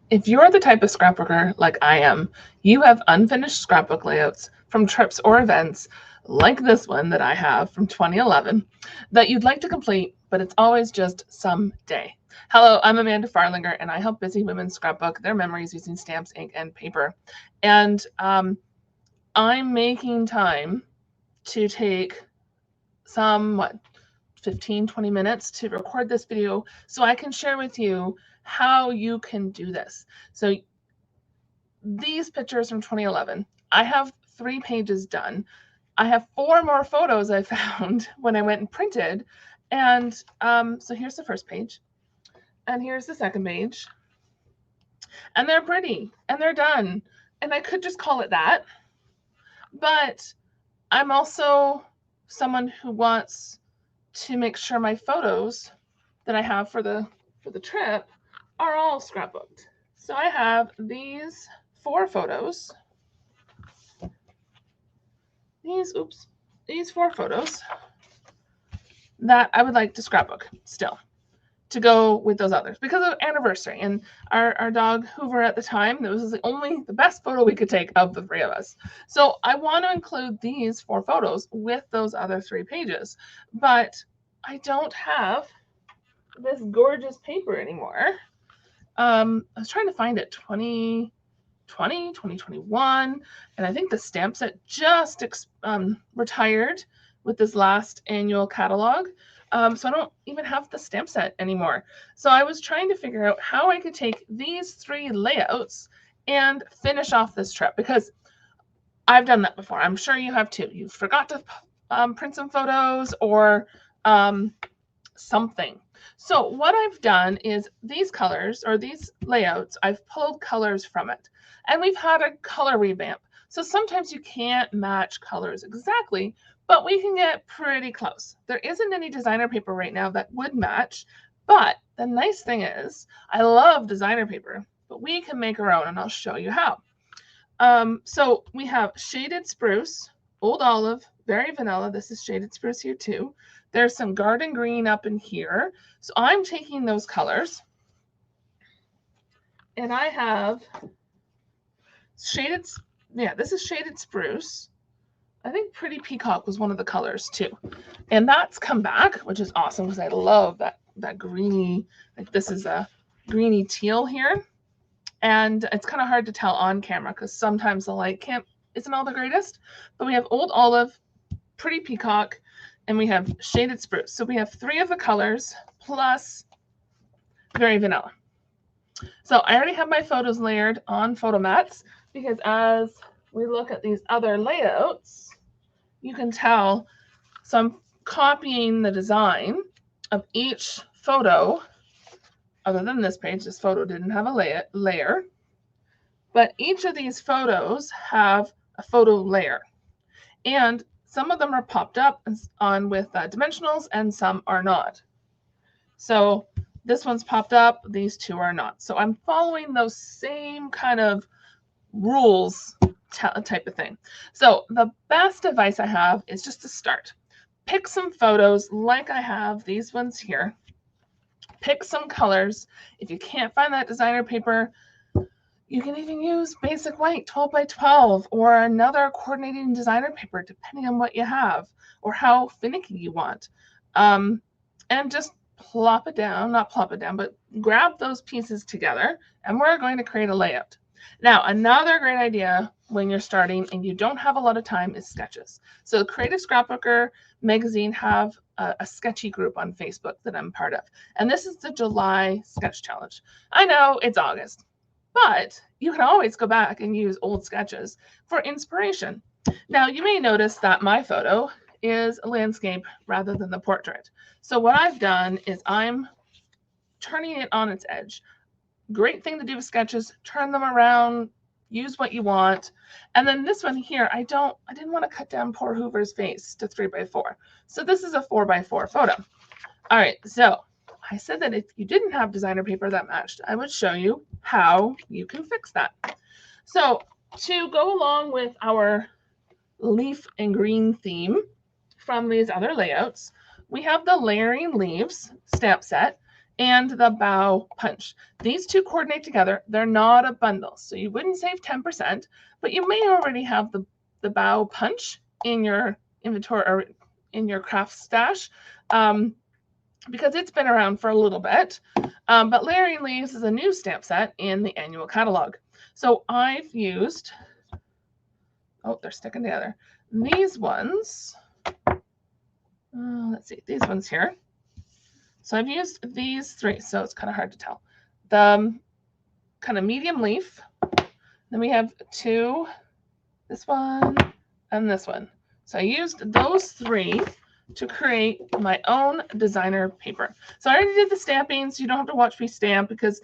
If you're the type of scrapbooker like I am, you have unfinished scrapbook layouts from trips or events like this one that I have from 2011 that you'd like to complete, but it's always just someday. Hello, I'm Amanda Farlinger, and I help busy women scrapbook their memories using stamps, ink, and paper. And I'm making time to take some, 15, 20 minutes to record this video so I can share with you how you can do this. So these pictures from 2011, I have 3 pages done. I have 4 more photos I found when I went and printed. And so here's the first page. And here's the second page. And they're pretty and they're done. And I could just call it that. But I'm also someone who wants to make sure my photos that I have for the trip are all scrapbooked. So I have these 4 photos. These 4 photos that I would like to scrapbook still to go with those others because of anniversary. And our dog Hoover at the time, that was the best photo we could take of the 3 of us. So I want to include these 4 photos with those other 3 pages, but I don't have this gorgeous paper anymore. I was trying to find it 2020, 2021, and I think the stamp set just retired with this last annual catalog. So I don't even have the stamp set anymore. So I was trying to figure out how I could take these 3 layouts and finish off this trip, because I've done that before. I'm sure you have too. You forgot to print some photos or something. So what I've done is these colors or these layouts, I've pulled colors from it. And we've had a color revamp. So sometimes you can't match colors exactly, but we can get pretty close. There isn't any designer paper right now that would match, but the nice thing is I love designer paper, but we can make our own, and I'll show you how. So we have shaded spruce, old olive, very vanilla. This is shaded spruce here too. There's some garden green up in here. So I'm taking those colors, and I have shaded, this is shaded spruce. I think Pretty Peacock was one of the colors too. And that's come back, which is awesome because I love that greeny, like this is a greeny teal here. And it's kind of hard to tell on camera because sometimes the light isn't all the greatest. But we have old olive, Pretty Peacock, and we have shaded spruce. So we have 3 of the colors plus very vanilla. So I already have my photos layered on photo mats because as we look at these other layouts, you can tell. So I'm copying the design of each photo. Other than this page, this photo didn't have a layer, but each of these photos have a photo layer, and some of them are popped up on with dimensionals and some are not. So this one's popped up, these 2 are not. So I'm following those same kind of rules type of thing. So the best advice I have is just to start. Pick some photos like I have these ones here. Pick some colors. If you can't find that designer paper, you can even use basic white 12 by 12 or another coordinating designer paper, depending on what you have or how finicky you want. And just plop it down, not plop it down, but grab those pieces together, and we're going to create a layout. Now, another great idea when you're starting and you don't have a lot of time is sketches. So Creative Scrapbooker magazine have a sketchy group on Facebook that I'm part of. And this is the July sketch challenge. I know it's August, but you can always go back and use old sketches for inspiration. Now, you may notice that my photo is a landscape rather than the portrait. So what I've done is I'm turning it on its edge. Great thing to do with sketches, turn them around, use what you want. And then this one here, I didn't want to cut down poor Hoover's face to 3 by 4. So this is a 4 by 4 photo. All right, so I said that if you didn't have designer paper that matched, I would show you how you can fix that. So to go along with our leaf and green theme from these other layouts, we have the Layering Leaves stamp set. and the bow punch. These two coordinate together. They're not a bundle, so you wouldn't save 10%, but you may already have the bow punch in your inventory or in your craft stash because it's been around for a little bit. But Layering Leaves is a new stamp set in the annual catalog. So I've used, oh, they're sticking together. These ones, let's see, these ones here. So I've used these three, so it's kind of hard to tell. The kind of medium leaf. Then we have two, this one and this one. So I used those three to create my own designer paper. So I already did the stamping, so you don't have to watch me stamp because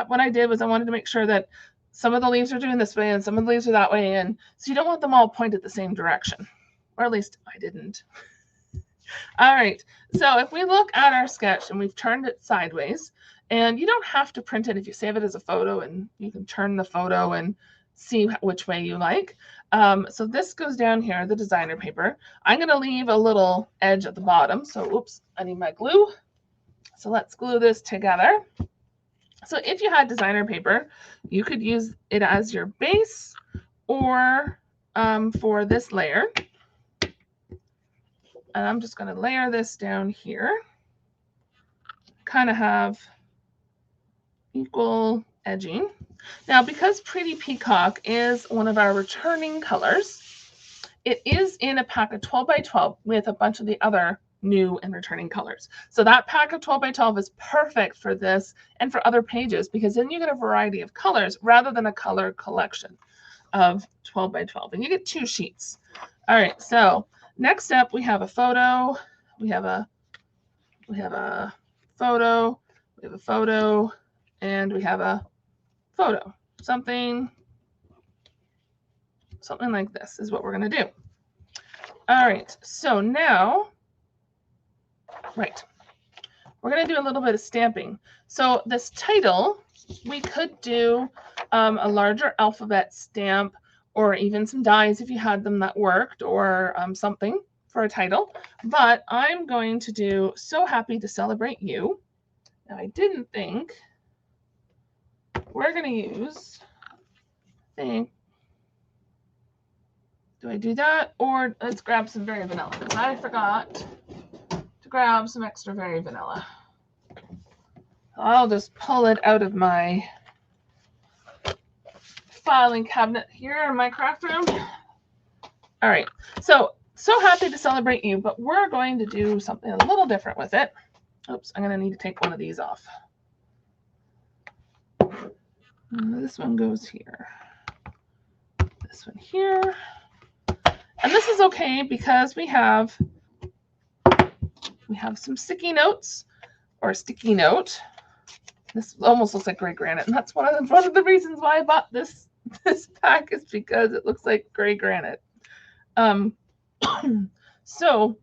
what I did was I wanted to make sure that some of the leaves are doing this way and some of the leaves are that way. And so you don't want them all pointed the same direction, or at least I didn't. All right, so if we look at our sketch and we've turned it sideways, and you don't have to print it if you save it as a photo, and you can turn the photo and see which way you like. So this goes down here, the designer paper. I'm going to leave a little edge at the bottom. So, oops, I need my glue. So let's glue this together. So if you had designer paper, you could use it as your base or for this layer. And I'm just going to layer this down here. Kind of have equal edging. Now, because Pretty Peacock is one of our returning colors, it is in a pack of 12 by 12 with a bunch of the other new and returning colors. So that pack of 12 by 12 is perfect for this and for other pages because then you get a variety of colors rather than a color collection of 12 by 12. And you get 2 sheets. All right, so next up we have a photo. We have a photo. We have a photo. And we have a photo. Something like this is what we're going to do. All right, so now, right, we're going to do a little bit of stamping. So this title, we could do a larger alphabet stamp or even some dies if you had them that worked, or something for a title. But I'm going to do So Happy to Celebrate You. Now, I didn't think we're going to use, I think, do I do that? Or let's grab some Very Vanilla. I forgot to grab some extra Very Vanilla. I'll just pull it out of my filing cabinet here in my craft room. All right, so happy to celebrate you, but we're going to do something a little different with it. Oops, I'm going to need to take one of these off. This one goes here. This one here. And this is okay because we have some sticky notes or a sticky note. This almost looks like gray granite, and that's one of the reasons why I bought this pack is because it looks like gray granite. So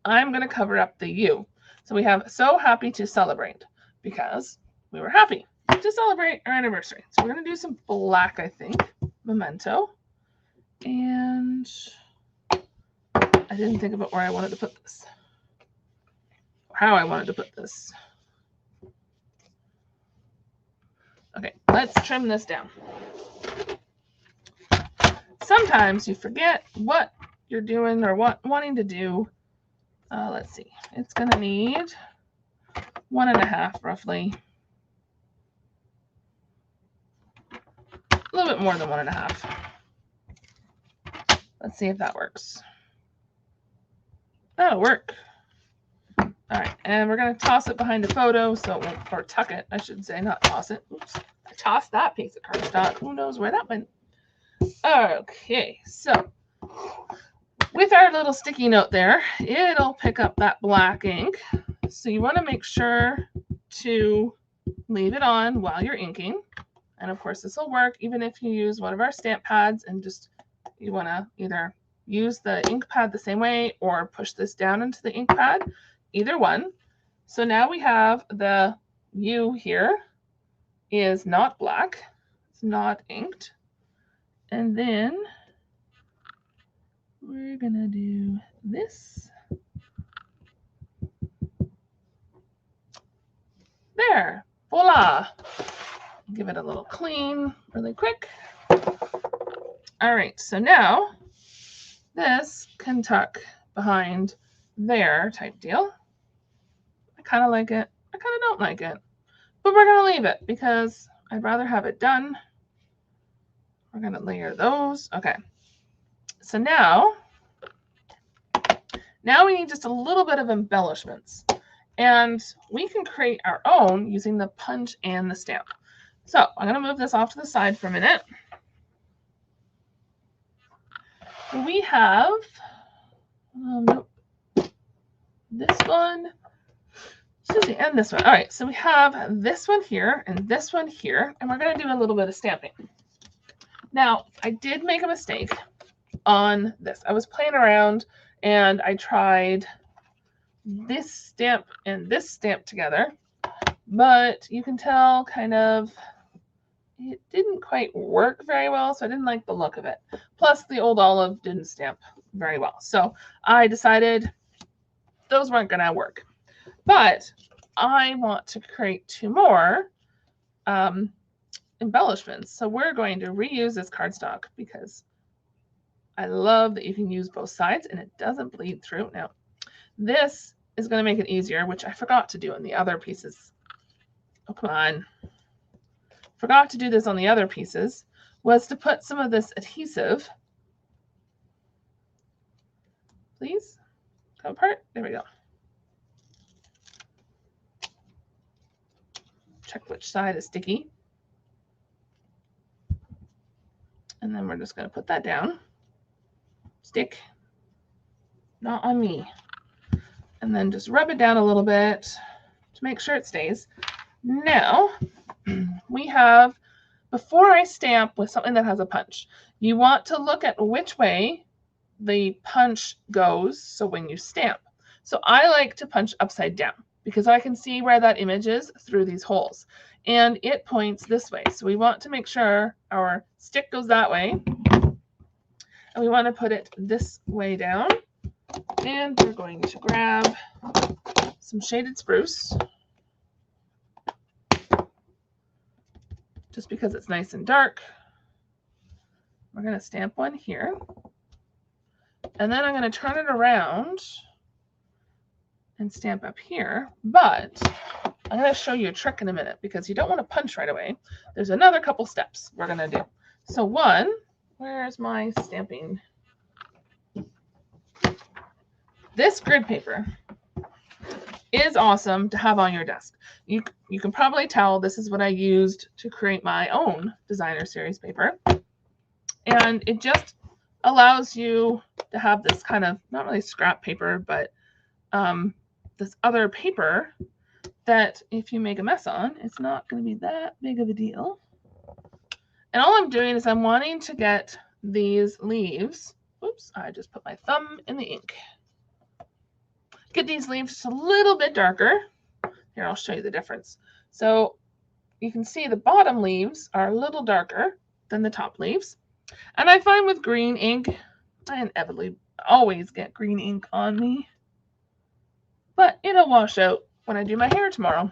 I'm going to cover up the U. So we have So Happy to Celebrate because we were happy to celebrate our anniversary. So we're going to do some black, I think, memento. And I didn't think about where I wanted to put this, or how I wanted to put this. Okay, let's trim this down. Sometimes you forget what you're doing or wanting to do. Let's see. It's going to need 1.5 roughly. A little bit more than 1.5. Let's see if that works. That'll work. All right, and we're going to toss it behind the photo so it won't, or tuck it, I should say, not toss it. Oops, I tossed that piece of cardstock. Who knows where that went? Okay, so with our little sticky note there, it'll pick up that black ink. So you want to make sure to leave it on while you're inking. And of course, this will work even if you use one of our stamp pads and just you want to either use the ink pad the same way or push this down into the ink pad, either one. So now we have the U here is not black, it's not inked. And then we're going to do this. There, voila. Give it a little clean really quick. All right, so now this can tuck behind there type deal. I kind of like it. I kind of don't like it. But we're going to leave it because I'd rather have it done. We're going to layer those. Okay. So now we need just a little bit of embellishments. And we can create our own using the punch and the stamp. So I'm going to move this off to the side for a minute. We have this one, Susie, and this one. All right, so we have this one here and this one here, and we're going to do a little bit of stamping. Now, I did make a mistake on this. I was playing around and I tried this stamp and this stamp together, but you can tell kind of it didn't quite work very well, so I didn't like the look of it. Plus, the old olive didn't stamp very well. So I decided those weren't going to work. But I want to create 2 more embellishments. So we're going to reuse this cardstock because I love that you can use both sides and it doesn't bleed through. Now, this is going to make it easier, which I forgot to do in the other pieces. Oh, come on. Forgot to do this on the other pieces, was to put some of this adhesive. Please come apart. There we go. Check which side is sticky. And then we're just going to put that down. Stick. Not on me. And then just rub it down a little bit to make sure it stays. Now, we have, before I stamp with something that has a punch, you want to look at which way the punch goes. So when you stamp, so I like to punch upside down because I can see where that image is through these holes and it points this way. So we want to make sure our stick goes that way and we want to put it this way down. And we're going to grab some shaded spruce. Just because it's nice and dark. We're going to stamp one here. And then I'm going to turn it around and stamp up here. But I'm going to show you a trick in a minute because you don't want to punch right away. There's another couple steps we're going to do. So one, where's my stamping? This grid paper is awesome to have on your desk. You can probably tell this is what I used to create my own designer series paper. And it just allows you to have this kind of, not really scrap paper, but this other paper that if you make a mess on, it's not going to be that big of a deal. And all I'm doing is I'm wanting to get these leaves. Oops, I just put my thumb in the ink. Get these leaves just a little bit darker. Here, I'll show you the difference. So you can see the bottom leaves are a little darker than the top leaves. And I find with green ink, I inevitably always get green ink on me. But it'll wash out when I do my hair tomorrow.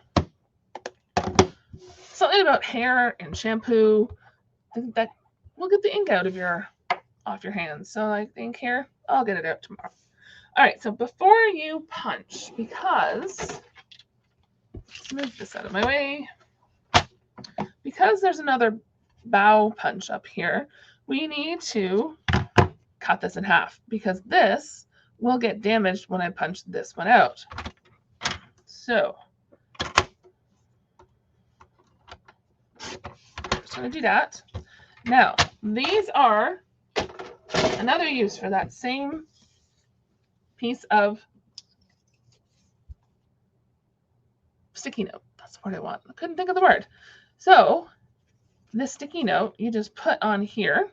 Something about hair and shampoo that will get the ink out of off your hands. So like the ink here, I'll get it out tomorrow. All right, so before you punch, because, let's move this out of my way. Because there's another bow punch up here, we need to cut this in half because this will get damaged when I punch this one out. So, just going to do that. Now, these are another use for that same piece of sticky note. That's what I want. I couldn't think of the word. So this sticky note you just put on here.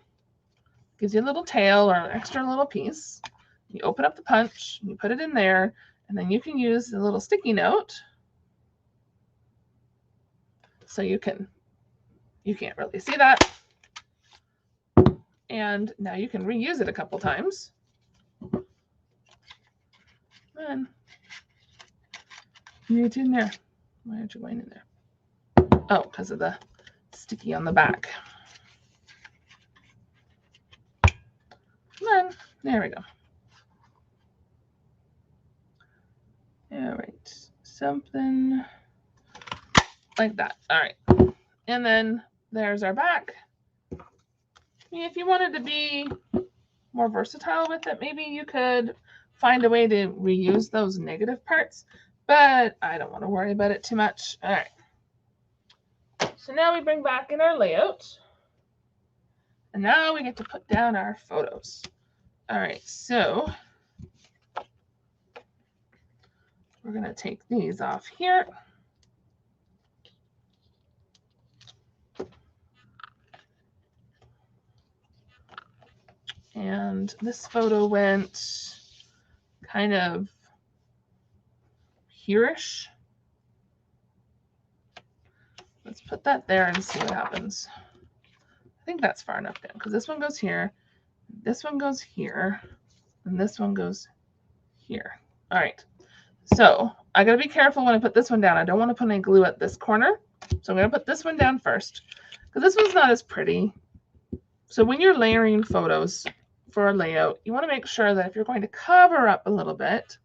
Gives you a little tail or an extra little piece. You open up the punch, you put it in there, and then you can use the little sticky note. So you can't really see that. And now you can reuse it a couple times. And it's in there. Why aren't you going in there? Oh, because of the sticky on the back. Come on. There we go. All right. Something like that. All right. And then there's our back. If you wanted to be more versatile with it, maybe you could find a way to reuse those negative parts, but I don't want to worry about it too much. All right. So now we bring back in our layout. And now we get to put down our photos. All right, so we're going to take these off here. And this photo went kind of here-ish. Let's put that there and see what happens. I think that's far enough down because this one goes here, this one goes here, and this one goes here. All right, so I gotta be careful when I put this one down. I don't want to put any glue at this corner, so I'm gonna put this one down first because this one's not as pretty. So when you're layering photos for a layout, you want to make sure that if you're going to cover up a little bit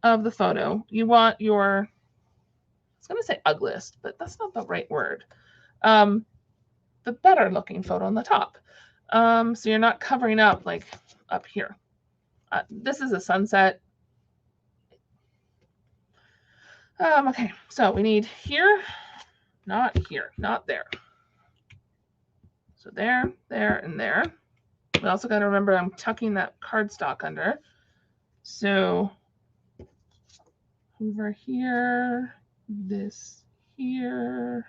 of the photo, you want your, I was going to say ugliest, but that's not the right word. The better looking photo on the top. So you're not covering up like up here. This is a sunset. Okay, so we need here, not here, not there. So there, there, and there. We also got to remember I'm tucking that cardstock under. So over here, this here,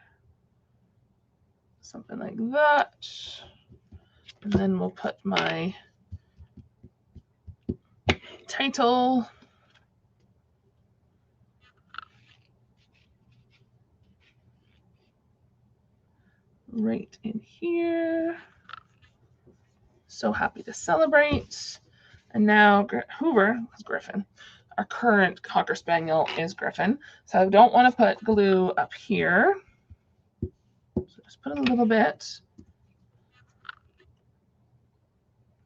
something like that. And then we'll put my title. Right in here. So happy to celebrate. And now Hoover is Griffin. Our current Cocker Spaniel is Griffin. So I don't want to put glue up here. So just put a little bit.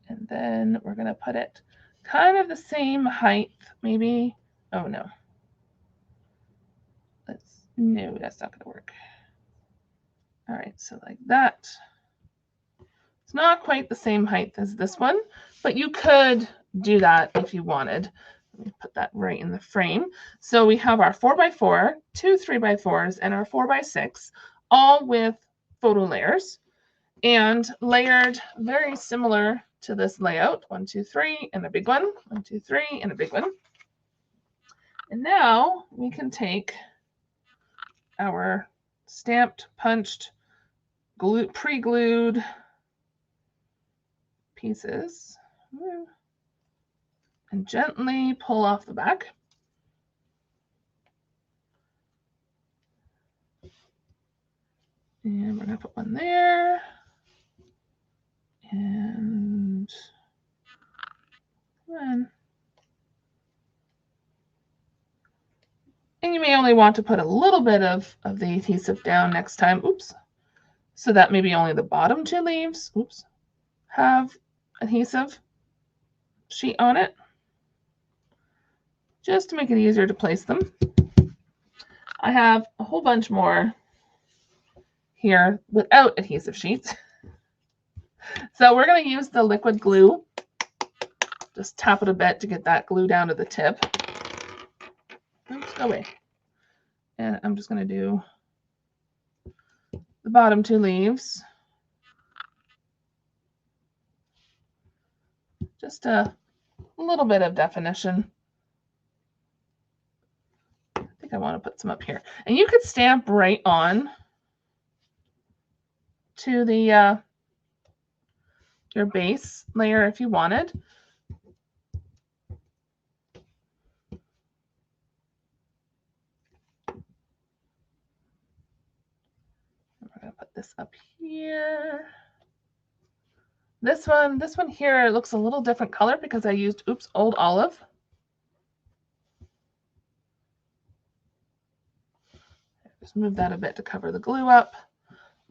And then we're going to put it kind of the same height, maybe. Oh, no. No, that's not going to work. All right, so like that. It's not quite the same height as this one, but you could do that if you wanted. Let me put that right in the frame. So we have our 4x4, two 3x4s, and our 4x6, all with photo layers and layered very similar to this layout. 1, 2, 3, and a big one. 1, 2, 3, and a big one. And now we can take our stamped, punched, pre-glued pieces and gently pull off the back. And we're going to put one there. And one. And you may only want to put a little bit of the adhesive down next time. Oops. So that maybe only the bottom two leaves, oops, have adhesive sheet on it. Just to make it easier to place them. I have a whole bunch more here without adhesive sheets. So we're going to use the liquid glue. Just tap it a bit to get that glue down to the tip. Oops, go away. And I'm just going to do the bottom two leaves. Just a little bit of definition. I think I want to put some up here. And you could stamp right on to the your base layer if you wanted. We're going to put this up here. This one here looks a little different color because I used, oops, Old Olive. Just move that a bit to cover the glue up.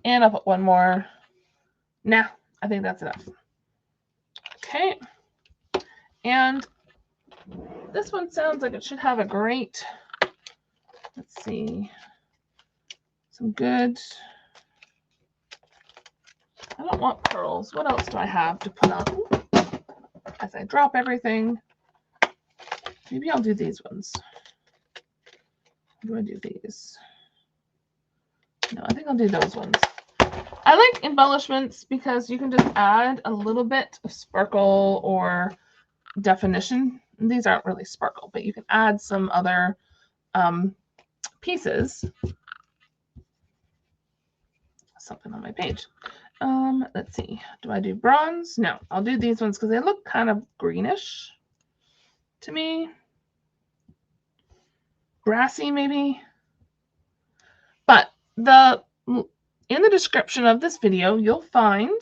And I'll put one more. Nah, I think that's enough. Okay. And this one sounds like it should have a great, let's see, some good, I don't want pearls. What else do I have to put on? As I drop everything, maybe I'll do these ones. How do I do these? No, I think I'll do those ones. I like embellishments because you can just add a little bit of sparkle or definition. These aren't really sparkle, but you can add some other pieces. Something on my page. Let's see. Do I do bronze? No, I'll do these ones because they look kind of greenish to me. Brassy, maybe. But in the description of this video, you'll find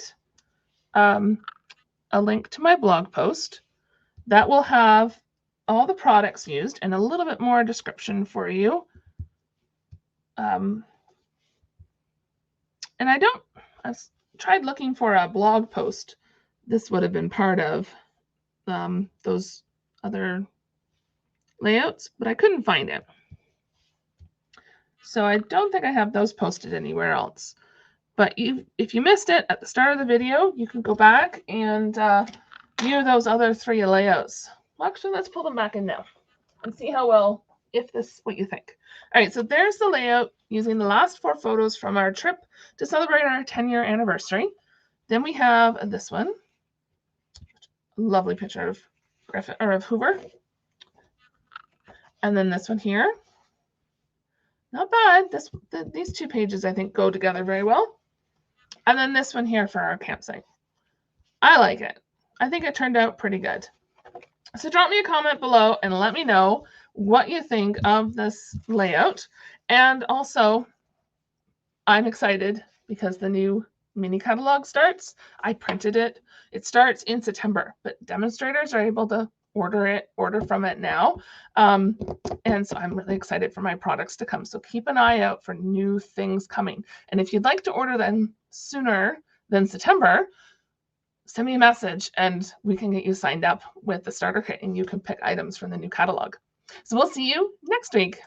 a link to my blog post that will have all the products used and a little bit more description for you. And I've tried looking for a blog post. This would have been part of those other layouts, but I couldn't find it. So I don't think I have those posted anywhere else. But if you missed it at the start of the video, you can go back and view those other 3 layouts. Well, actually, let's pull them back in now and see how well, what you think. All right, so there's the layout using the last 4 photos from our trip to celebrate our 10-year anniversary. Then we have this one. Lovely picture of Griffith or of Hoover. And then this one here. Not bad. These 2 pages, I think, go together very well. And then this one here for our campsite. I like it. I think it turned out pretty good. So drop me a comment below and let me know what you think of this layout. And also, I'm excited because the new mini catalog starts. I printed it. It starts in September, but demonstrators are able to order from it now. And so I'm really excited for my products to come. So keep an eye out for new things coming. And if you'd like to order them sooner than September, send me a message and we can get you signed up with the starter kit and you can pick items from the new catalog. So we'll see you next week.